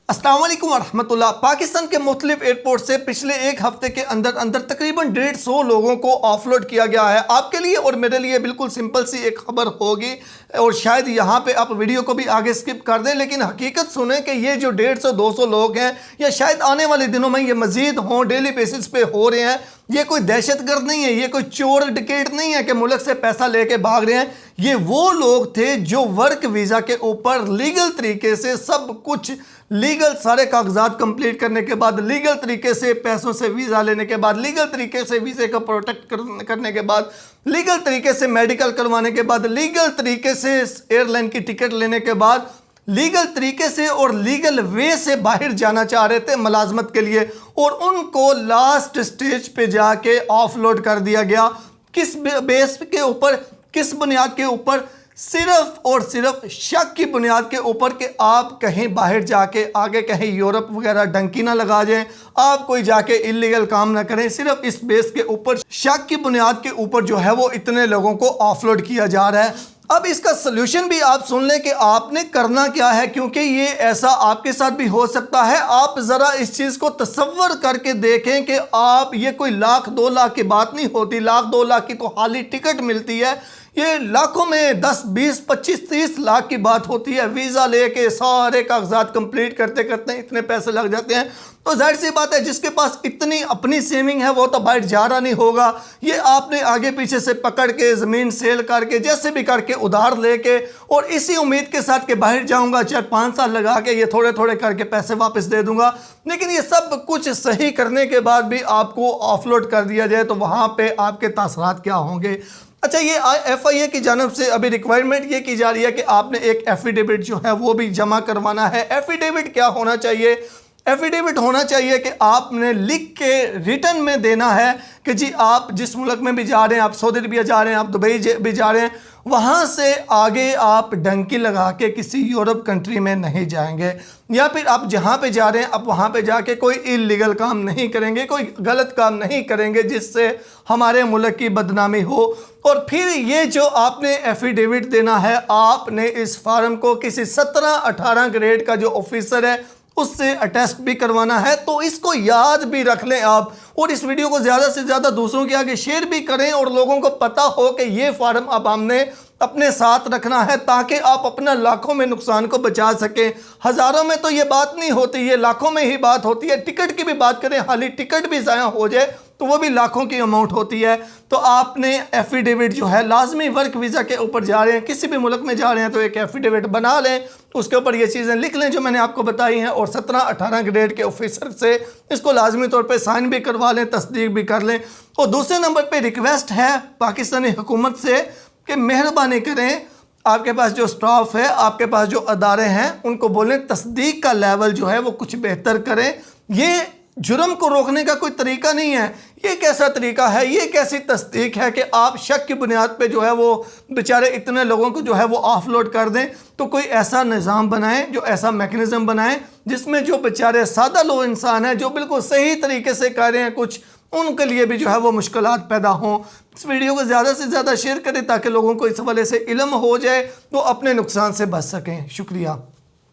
السلام علیکم ورحمۃ اللہ۔ پاکستان کے مختلف ایئرپورٹ سے پچھلے ایک ہفتے کے اندر تقریباً 150 لوگوں کو آف لوڈ کیا گیا ہے۔ آپ کے لیے اور میرے لیے بالکل سمپل سی ایک خبر ہوگی اور شاید یہاں پہ آپ ویڈیو کو بھی آگے سکپ کر دیں، لیکن حقیقت سنیں کہ یہ جو 150-200 لوگ ہیں یا شاید آنے والے دنوں میں یہ مزید ہوں، ڈیلی بیسس پہ ہو رہے ہیں۔ یہ کوئی دہشت گرد نہیں ہے، یہ کوئی چور ڈکیٹ نہیں ہے کہ ملک سے پیسہ لے کے بھاگ رہے ہیں۔ یہ وہ لوگ تھے جو ورک ویزا کے اوپر لیگل طریقے سے سب کچھ لیگل سارے کاغذات کمپلیٹ کرنے کے بعد، لیگل طریقے سے پیسوں سے ویزا لینے کے بعد، لیگل طریقے سے ویزے کا پروٹیکٹ کرنے کے بعد، لیگل طریقے سے میڈیکل کروانے کے بعد، لیگل طریقے سے ایئر لائن کی ٹکٹ لینے کے بعد، لیگل طریقے سے اور لیگل وے سے باہر جانا چاہ رہے تھے ملازمت کے لیے، اور ان کو لاسٹ سٹیج پہ جا کے آف لوڈ کر دیا گیا۔ کس بیس کے اوپر، کس بنیاد کے اوپر؟ صرف اور صرف شک کی بنیاد کے اوپر کہ آپ کہیں باہر جا کے آگے کہیں یورپ وغیرہ ڈنکی نہ لگا جائیں، آپ کوئی جا کے انلیگل کام نہ کریں۔ صرف اس بیس کے اوپر، شک کی بنیاد کے اوپر جو ہے وہ اتنے لوگوں کو آف لوڈ کیا جا رہا ہے۔ اب اس کا سلوشن بھی آپ سن لیں کہ آپ نے کرنا کیا ہے، کیونکہ یہ ایسا آپ کے ساتھ بھی ہو سکتا ہے۔ آپ ذرا اس چیز کو تصور کر کے دیکھیں کہ آپ، یہ کوئی 1,00,000 2 لاکھ کی بات نہیں ہوتی، 1,00,000 2 لاکھ کی تو خالی ٹکٹ ملتی ہے۔ یہ لاکھوں میں 10 20 25 30 لاکھ کی بات ہوتی ہے۔ ویزا لے کے سارے کاغذات کمپلیٹ کرتے اتنے پیسے لگ جاتے ہیں۔ تو ظاہر سی بات ہے جس کے پاس اتنی اپنی سیونگ ہے وہ تو باہر جا رہا نہیں ہوگا۔ یہ آپ نے آگے پیچھے سے پکڑ کے، زمین سیل کر کے، جیسے بھی کر کے ادھار لے کے، اور اسی امید کے ساتھ کہ باہر جاؤں گا، چاہے 5 سال لگا کے یہ تھوڑے تھوڑے کر کے پیسے واپس دے دوں گا۔ لیکن یہ سب کچھ صحیح کرنے کے بعد بھی آپ کو آف لوڈ کر دیا جائے تو وہاں پہ آپ کے تاثرات کیا ہوں گے؟ اچھا، یہ ایف آئی اے کی جانب سے ابھی ریکوائرمنٹ یہ کی جا رہی ہے کہ آپ نے ایک ایفیڈیوٹ جو ہے وہ بھی جمع کروانا ہے۔ ایفیڈیوٹ کیا ہونا چاہیے؟ ایفیڈیوٹ ہونا چاہیے کہ آپ نے لکھ کے ریٹن میں دینا ہے کہ جی آپ جس ملک میں بھی جا رہے ہیں، آپ سعودی عربیہ جا رہے ہیں، آپ دبئی بھی جا رہے ہیں، وہاں سے آگے آپ ڈنکی لگا کے کسی یورپ کنٹری میں نہیں جائیں گے، یا پھر آپ جہاں پہ جا رہے ہیں آپ وہاں پہ جا کے کوئی انلیگل کام نہیں کریں گے، کوئی غلط کام نہیں کریں گے جس سے ہمارے ملک کی بدنامی ہو۔ اور پھر یہ جو آپ نے ایفیڈیوٹ دینا ہے، آپ نے اس فارم کو کسی 17-18 گریڈ کا جو آفیسر ہے اس سے اٹیسٹ بھی کروانا ہے۔ تو اس کو یاد بھی رکھ لیں آپ، اور اس ویڈیو کو زیادہ سے زیادہ دوسروں کے آگے شیئر بھی کریں اور لوگوں کو پتہ ہو کہ یہ فارم اب ہم نے اپنے ساتھ رکھنا ہے تاکہ آپ اپنا لاکھوں میں نقصان کو بچا سکیں۔ ہزاروں میں تو یہ بات نہیں ہوتی، یہ لاکھوں میں ہی بات ہوتی ہے۔ ٹکٹ کی بھی بات کریں، خالی ٹکٹ بھی ضائع ہو جائے تو وہ بھی لاکھوں کی اماؤنٹ ہوتی ہے۔ تو آپ نے ایفیڈیوٹ جو ہے لازمی، ورک ویزا کے اوپر جا رہے ہیں، کسی بھی ملک میں جا رہے ہیں تو ایک ایفیڈیوٹ بنا لیں، اس کے اوپر یہ چیزیں لکھ لیں جو میں نے آپ کو بتائی ہیں، اور 17-18 گریڈ کے آفیسر سے اس کو لازمی طور پہ سائن بھی کروا لیں، تصدیق بھی کر لیں۔ اور دوسرے نمبر پہ ریکویسٹ ہے پاکستانی حکومت سے کہ مہربانی کریں، آپ کے پاس جو سٹاف ہے، آپ کے پاس جو ادارے ہیں، ان کو بولیں تصدیق کا لیول جو ہے وہ کچھ بہتر کریں۔ یہ جرم کو روکنے کا کوئی طریقہ نہیں ہے۔ یہ کیسا طریقہ ہے، یہ کیسی تصدیق ہے کہ آپ شک کی بنیاد پہ جو ہے وہ بیچارے اتنے لوگوں کو جو ہے وہ آف لوڈ کر دیں؟ تو کوئی ایسا نظام بنائیں، جو ایسا میکنزم بنائیں جس میں جو بیچارے سادہ لوگ انسان ہیں جو بالکل صحیح طریقے سے کر رہے ہیں کچھ، ان کے لیے بھی جو ہے وہ مشکلات پیدا ہوں۔ اس ویڈیو کو زیادہ سے زیادہ شیئر کریں تاکہ لوگوں کو اس حوالے سے علم ہو جائے تو اپنے نقصان سے بچ سکیں۔ شکریہ۔